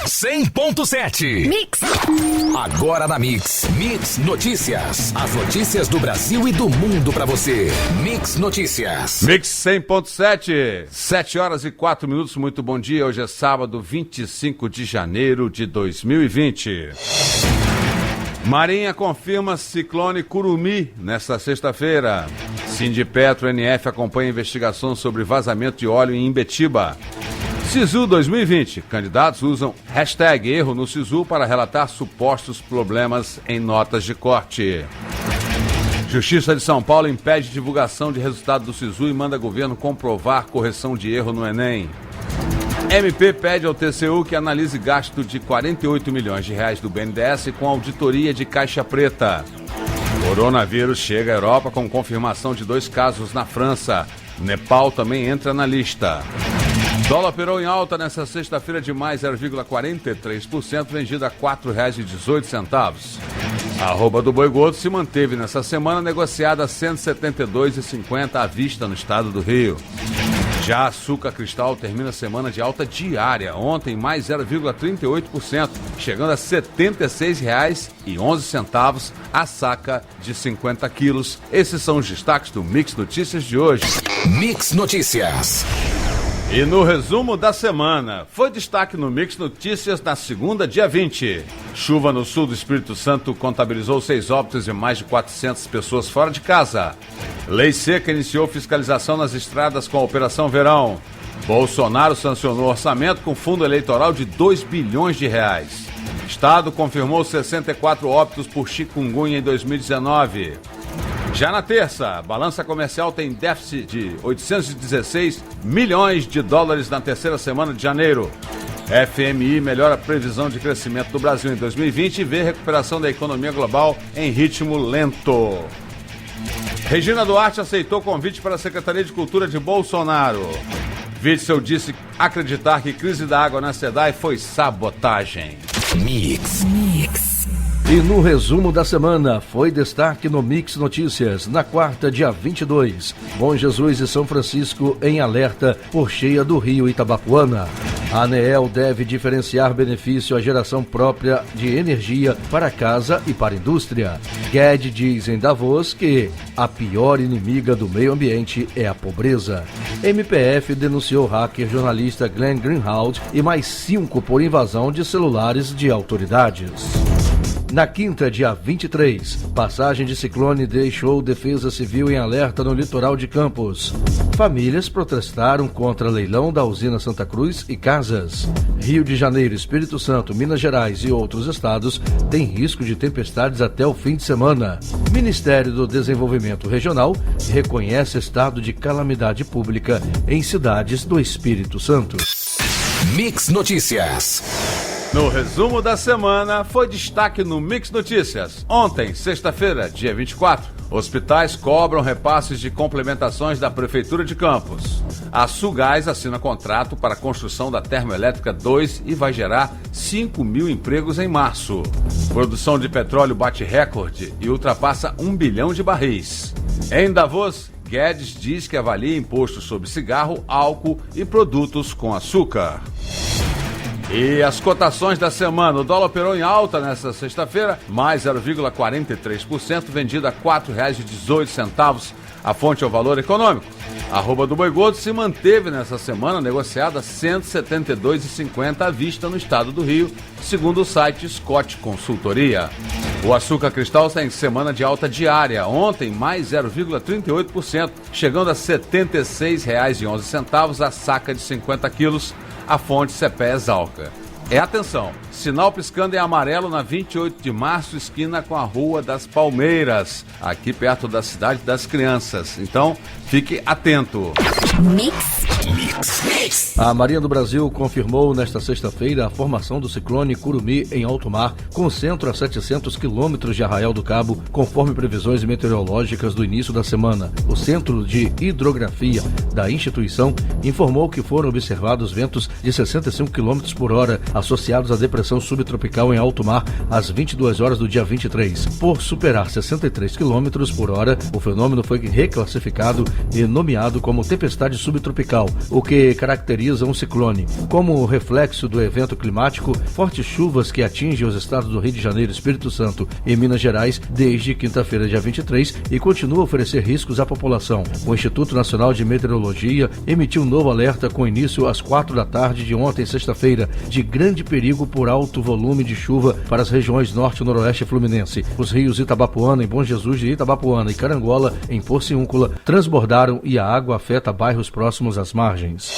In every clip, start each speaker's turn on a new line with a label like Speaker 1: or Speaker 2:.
Speaker 1: 100.7.
Speaker 2: Mix.
Speaker 1: Agora na Mix. Mix Notícias. As notícias do Brasil e do mundo pra você. Mix Notícias.
Speaker 3: Mix 100.7. 7h04. Muito bom dia. Hoje é sábado, 25 de janeiro de 2020. Marinha confirma ciclone Curumim nesta sexta-feira. Sindipetro NF acompanha investigação sobre vazamento de óleo em Imbetiba. Sisu 2020. Candidatos usam hashtag erro no Sisu para relatar supostos problemas em notas de corte. Justiça de São Paulo impede divulgação de resultado do Sisu e manda governo comprovar correção de erro no Enem. MP pede ao TCU que analise gasto de 48 milhões de reais do BNDES com auditoria de caixa preta. Coronavírus chega à Europa com confirmação de 2 casos na França. Nepal também entra na lista. Dólar operou em alta nesta sexta-feira de mais 0,43%, vendido a R$ 4,18. A arroba do boi gordo se manteve nessa semana, negociada a R$ 172,50 à vista no estado do Rio. Já açúcar cristal termina a semana de alta diária, ontem mais 0,38%, chegando a R$ 76,11 a saca de 50 quilos. Esses são os destaques do Mix Notícias de hoje.
Speaker 1: Mix Notícias.
Speaker 3: E no resumo da semana, foi destaque no Mix Notícias na segunda, dia 20. Chuva no sul do Espírito Santo contabilizou 6 óbitos e mais de 400 pessoas fora de casa. Lei Seca iniciou fiscalização nas estradas com a Operação Verão. Bolsonaro sancionou orçamento com fundo eleitoral de 2 bilhões de reais. Estado confirmou 64 óbitos por chikungunya em 2019. Já na terça, a balança comercial tem déficit de 816 milhões de dólares na terceira semana de janeiro. FMI melhora a previsão de crescimento do Brasil em 2020 e vê recuperação da economia global em ritmo lento. Regina Duarte aceitou o convite para a Secretaria de Cultura de Bolsonaro. Witzel disse acreditar que crise da água na SEDAI foi sabotagem.
Speaker 1: Mix.
Speaker 4: E no resumo da semana, foi destaque no Mix Notícias, na quarta, dia 22. Bom Jesus e São Francisco em alerta por cheia do rio Itabapuana. A ANEEL deve diferenciar benefício à geração própria de energia para casa e para a indústria. Guedes diz em Davos que a pior inimiga do meio ambiente é a pobreza. MPF denunciou hacker jornalista Glenn Greenwald e mais 5 por invasão de celulares de autoridades. Na quinta, dia 23, passagem de ciclone deixou Defesa Civil em alerta no litoral de Campos. Famílias protestaram contra leilão da usina Santa Cruz e casas. Rio de Janeiro, Espírito Santo, Minas Gerais e outros estados têm risco de tempestades até o fim de semana. Ministério do Desenvolvimento Regional reconhece estado de calamidade pública em cidades do Espírito Santo.
Speaker 1: Mix Notícias.
Speaker 3: No resumo da semana, foi destaque no Mix Notícias. Ontem, sexta-feira, dia 24, hospitais cobram repasses de complementações da Prefeitura de Campos. A Sulgás assina contrato para a construção da Termoelétrica 2 e vai gerar 5 mil empregos em março. Produção de petróleo bate recorde e ultrapassa 1 bilhão de barris. Em Davos, Guedes diz que avalia imposto sobre cigarro, álcool e produtos com açúcar. E as cotações da semana, o dólar operou em alta nesta sexta-feira, mais 0,43%, vendido a R$ 4,18. A fonte é o Valor Econômico. A arroba do boi gordo se manteve nessa semana, negociada a R$ 172,50 à vista no estado do Rio, segundo o site Scott Consultoria. O açúcar cristal está em semana de alta diária, ontem mais 0,38%, chegando a R$ 76,11 a saca de 50 quilos. A fonte CPE Exalca. Atenção, sinal piscando em amarelo na 28 de março, esquina com a Rua das Palmeiras, aqui perto da Cidade das Crianças. Então, fique atento.
Speaker 2: Mix.
Speaker 4: A Marinha do Brasil confirmou nesta sexta-feira a formação do ciclone Curumim em alto mar, com centro a 700 quilômetros de Arraial do Cabo, conforme previsões meteorológicas do início da semana. O Centro de Hidrografia da instituição informou que foram observados ventos de 65 km por hora associados à depressão subtropical em alto mar às 22 horas do dia 23. Por superar 63 km por hora, o fenômeno foi reclassificado e nomeado como tempestade subtropical, o que caracteriza um ciclone. Como reflexo do evento climático, fortes chuvas que atingem os estados do Rio de Janeiro, Espírito Santo e Minas Gerais desde quinta-feira, dia 23, e continua a oferecer riscos à população. O Instituto Nacional de Meteorologia emitiu um novo alerta com início às 4 da tarde de ontem, sexta-feira, de grande perigo por alto volume de chuva para as regiões norte, noroeste e fluminense. Os rios Itabapoana, em Bom Jesus de Itabapoana, e Carangola, em Porciúncula, transbordaram e a água afeta bairros próximos às margens.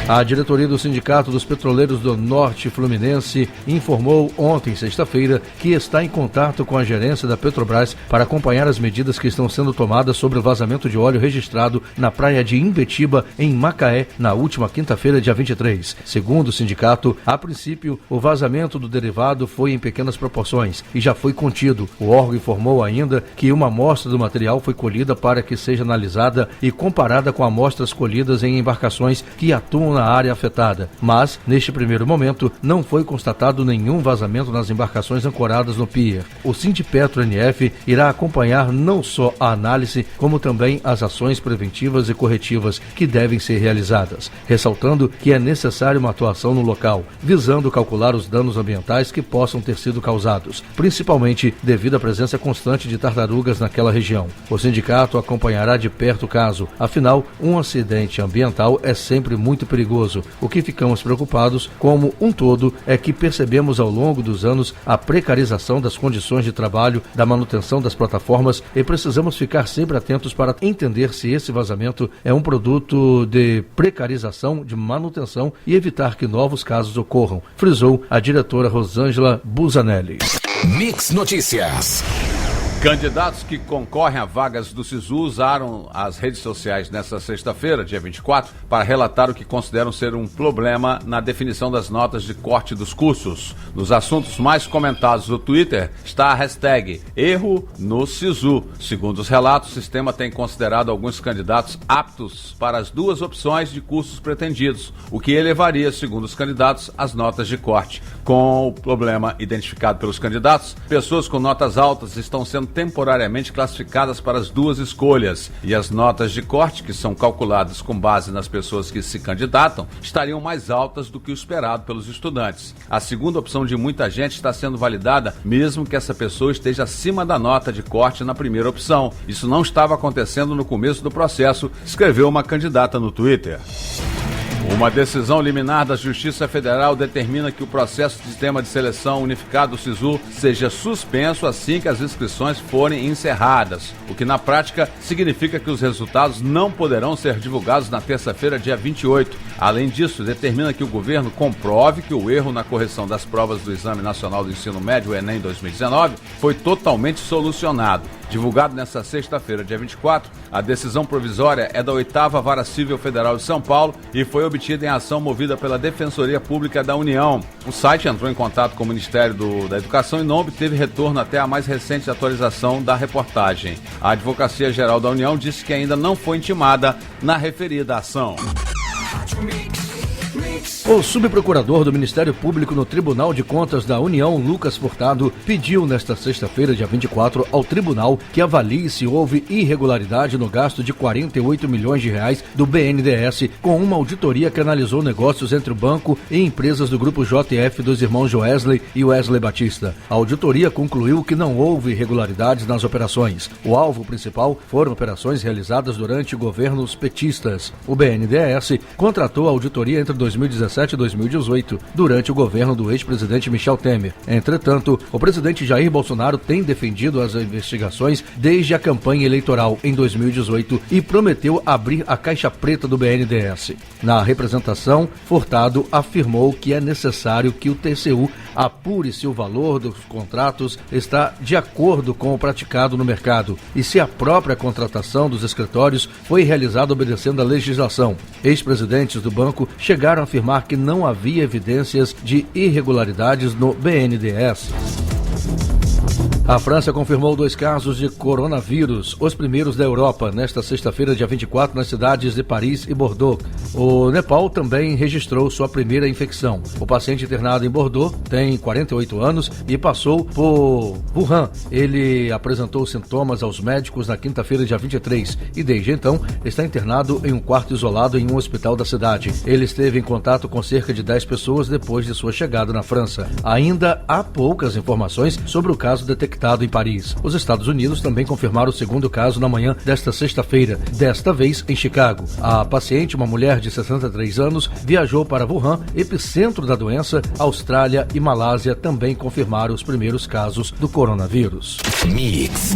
Speaker 4: A diretoria do Sindicato dos Petroleiros do Norte Fluminense informou ontem, sexta-feira, que está em contato com a gerência da Petrobras para acompanhar as medidas que estão sendo tomadas sobre o vazamento de óleo registrado na praia de Imbetiba, em Macaé, na última quinta-feira, dia 23. Segundo o sindicato, a princípio, o vazamento do derivado foi em pequenas proporções e já foi contido. O órgão informou ainda que uma amostra do material foi colhida para que seja analisada e comparada com amostras colhidas em embarcações que atuam na área afetada. Mas, neste primeiro momento, não foi constatado nenhum vazamento nas embarcações ancoradas no pier. O Sindipetro-NF irá acompanhar não só a análise, como também as ações preventivas e corretivas que devem ser realizadas, ressaltando que é necessário uma atuação no local, visando calcular os danos ambientais que possam ter sido causados, principalmente devido à presença constante de tartarugas naquela região. O sindicato acompanhará de perto o caso, afinal, um acidente ambiental é sempre muito perigoso. O que ficamos preocupados, como um todo, é que percebemos ao longo dos anos a precarização das condições de trabalho, da manutenção das plataformas, e precisamos ficar sempre atentos para entender se esse vazamento é um produto de precarização, de manutenção, e evitar que novos casos ocorram, frisou a diretora Rosângela Busanelli.
Speaker 1: Mix Notícias.
Speaker 3: Candidatos que concorrem a vagas do SISU usaram as redes sociais nesta sexta-feira, dia 24, para relatar o que consideram ser um problema na definição das notas de corte dos cursos. Nos assuntos mais comentados do Twitter está a hashtag Erro no SISU. Segundo os relatos, o sistema tem considerado alguns candidatos aptos para as duas opções de cursos pretendidos, o que elevaria, segundo os candidatos, as notas de corte. Com o problema identificado pelos candidatos, pessoas com notas altas estão sendo temporariamente classificadas para as duas escolhas, e as notas de corte, que são calculadas com base nas pessoas que se candidatam, estariam mais altas do que o esperado pelos estudantes. A segunda opção de muita gente está sendo validada, mesmo que essa pessoa esteja acima da nota de corte na primeira opção. Isso não estava acontecendo no começo do processo, escreveu uma candidata no Twitter. Uma decisão liminar da Justiça Federal determina que o processo de sistema de seleção unificado do SISU seja suspenso assim que as inscrições forem encerradas, o que na prática significa que os resultados não poderão ser divulgados na terça-feira, dia 28. Além disso, determina que o governo comprove que o erro na correção das provas do Exame Nacional do Ensino Médio, o Enem 2019, foi totalmente solucionado. Divulgado nesta sexta-feira, dia 24, a decisão provisória é da 8ª Vara Civil Federal de São Paulo e foi obtida em ação movida pela Defensoria Pública da União. O site entrou em contato com o Ministério da Educação e não obteve retorno até a mais recente atualização da reportagem. A Advocacia Geral da União disse que ainda não foi intimada na referida ação.
Speaker 4: O subprocurador do Ministério Público no Tribunal de Contas da União, Lucas Furtado, pediu nesta sexta-feira, dia 24, ao tribunal que avalie se houve irregularidade no gasto de 48 milhões de reais do BNDES com uma auditoria que analisou negócios entre o banco e empresas do grupo JF dos irmãos Joesley e Wesley Batista. A auditoria concluiu que não houve irregularidades nas operações. O alvo principal foram operações realizadas durante governos petistas. O BNDES contratou a auditoria entre 2017 e 2018, durante o governo do ex-presidente Michel Temer. Entretanto, o presidente Jair Bolsonaro tem defendido as investigações desde a campanha eleitoral em 2018 e prometeu abrir a caixa preta do BNDES. Na representação, Furtado afirmou que é necessário que o TCU apure se o valor dos contratos está de acordo com o praticado no mercado e se a própria contratação dos escritórios foi realizada obedecendo à legislação. Ex-presidentes do banco chegaram a afirmar que não havia evidências de irregularidades no BNDES. A França confirmou 2 casos de coronavírus, os primeiros da Europa, nesta sexta-feira, dia 24, nas cidades de Paris e Bordeaux. O Nepal também registrou sua primeira infecção. O paciente internado em Bordeaux tem 48 anos e passou por Wuhan. Ele apresentou sintomas aos médicos na quinta-feira, dia 23, e desde então está internado em um quarto isolado em um hospital da cidade. Ele esteve em contato com cerca de 10 pessoas depois de sua chegada na França. Ainda há poucas informações sobre o caso detectado em Paris. Os Estados Unidos também confirmaram o segundo caso na manhã desta sexta-feira, desta vez em Chicago. A paciente, uma mulher de 63 anos, viajou para Wuhan, epicentro da doença. Austrália e Malásia também confirmaram os primeiros casos do coronavírus.
Speaker 1: Mix.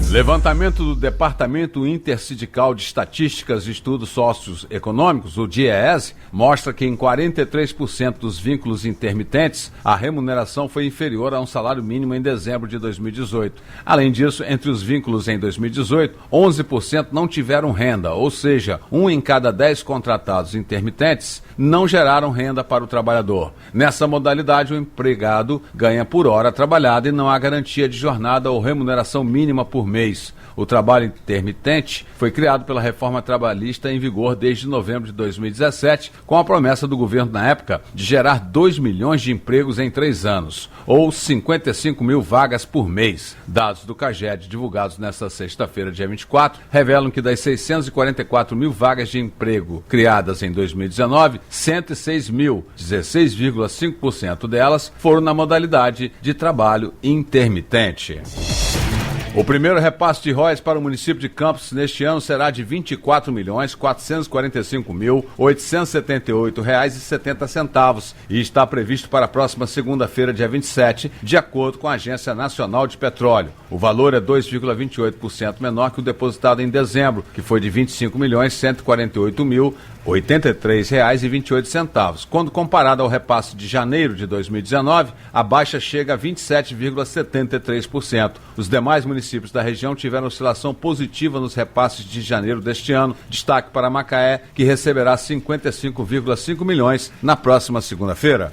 Speaker 3: Levantamento do Departamento Intersindical de Estatísticas e Estudos Socioeconômicos, o DIEESE, mostra que em 43% dos vínculos intermitentes, a remuneração foi inferior a um salário mínimo em dezembro de 2018. Além disso, entre os vínculos em 2018, 11% não tiveram renda, ou seja, 1 em cada 10 contratados intermitentes não geraram renda para o trabalhador. Nessa modalidade, o empregado ganha por hora trabalhada e não há garantia de jornada ou remuneração mínima por mês. O trabalho intermitente foi criado pela reforma trabalhista em vigor desde novembro de 2017, com a promessa do governo na época de gerar 2 milhões de empregos em 3 anos, ou 55 mil vagas por mês. Dados do CAGED divulgados nesta sexta-feira, dia 24, revelam que das 644 mil vagas de emprego criadas em 2019, 106 mil, 16,5% delas, foram na modalidade de trabalho intermitente. O primeiro repasse de royalties para o município de Campos neste ano será de R$ 24.445.878,70 e está previsto para a próxima segunda-feira, dia 27, de acordo com a Agência Nacional de Petróleo. O valor é 2,28% menor que o depositado em dezembro, que foi de R$ 25.148.083,28. Quando comparado ao repasse de janeiro de 2019, a baixa chega a 27,73%. Os demais municípios da região tiveram oscilação positiva nos repasses de janeiro deste ano. Destaque para Macaé, que receberá 55,5 milhões na próxima segunda-feira.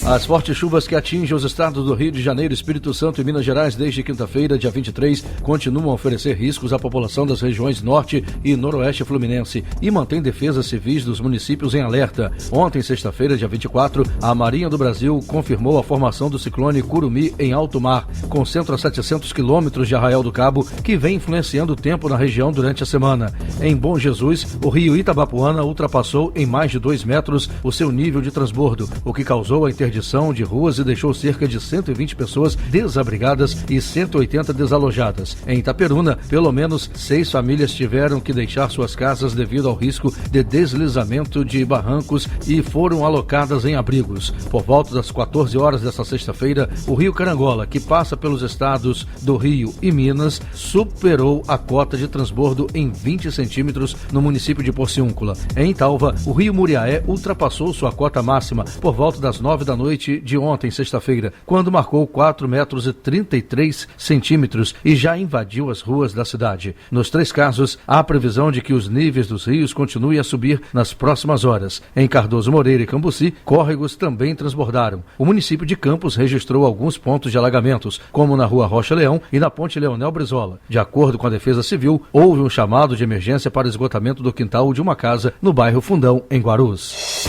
Speaker 4: As fortes chuvas que atingem os estados do Rio de Janeiro, Espírito Santo e Minas Gerais desde quinta-feira, dia 23, continuam a oferecer riscos à população das regiões Norte e Noroeste Fluminense e mantém defesas civis dos municípios em alerta. Ontem, sexta-feira, dia 24, a Marinha do Brasil confirmou a formação do ciclone Curumim em alto mar, com centro a 700 quilômetros de Arraial do Cabo, que vem influenciando o tempo na região durante a semana. Em Bom Jesus, o rio Itabapuana ultrapassou em mais de 2 metros o seu nível de transbordo, o que causou a interdição de ruas e deixou cerca de 120 pessoas desabrigadas e 180 desalojadas. Em Itaperuna, pelo menos 6 famílias tiveram que deixar suas casas devido ao risco de deslizamento de barrancos e foram alocadas em abrigos. Por volta das 14 horas desta sexta-feira, o rio Carangola, que passa pelos estados do Rio e Minas, superou a cota de transbordo em 20 centímetros no município de Porciúncula. Em Italva, o rio Muriaé ultrapassou sua cota máxima por volta das 9 da noite de ontem, sexta-feira, quando marcou 4,33 metros e já invadiu as ruas da cidade. Nos 3 casos, há previsão de que os níveis dos rios continuem a subir nas próximas horas. Em Cardoso Moreira e Cambuci, córregos também transbordaram. O município de Campos registrou alguns pontos de alagamentos, como na rua Rocha Leão e na ponte Leonel Brizola. De acordo com a Defesa Civil, houve um chamado de emergência para esgotamento do quintal de uma casa no bairro Fundão, em Guarus.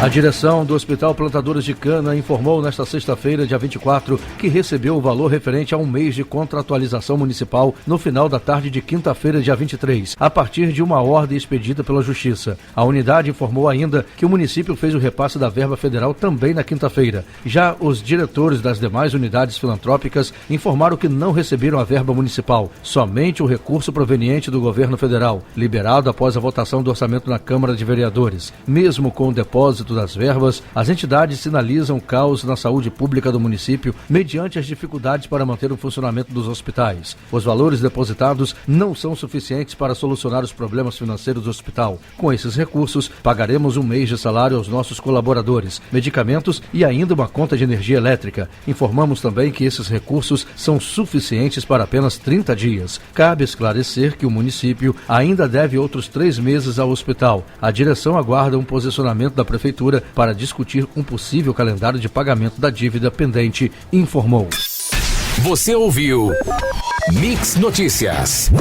Speaker 4: A direção do Hospital Plantadores de Cana informou nesta sexta-feira, dia 24, que recebeu o valor referente a um mês de contratualização municipal no final da tarde de quinta-feira, dia 23, a partir de uma ordem expedida pela Justiça. A unidade informou ainda que o município fez o repasse da verba federal também na quinta-feira. Já os diretores das demais unidades filantrópicas informaram que não receberam a verba municipal, somente o recurso proveniente do governo federal, liberado após a votação do orçamento na Câmara de Vereadores. Mesmo com o depósito das verbas, as entidades sinalizam caos na saúde pública do município mediante as dificuldades para manter o funcionamento dos hospitais. Os valores depositados não são suficientes para solucionar os problemas financeiros do hospital. Com esses recursos, pagaremos um mês de salário aos nossos colaboradores, medicamentos e ainda uma conta de energia elétrica. Informamos também que esses recursos são suficientes para apenas 30 dias. Cabe esclarecer que o município ainda deve outros 3 meses ao hospital. A direção aguarda um posicionamento da Prefeitura Prefeitura para discutir um possível calendário de pagamento da dívida pendente, informou.
Speaker 1: Você ouviu Mix Notícias.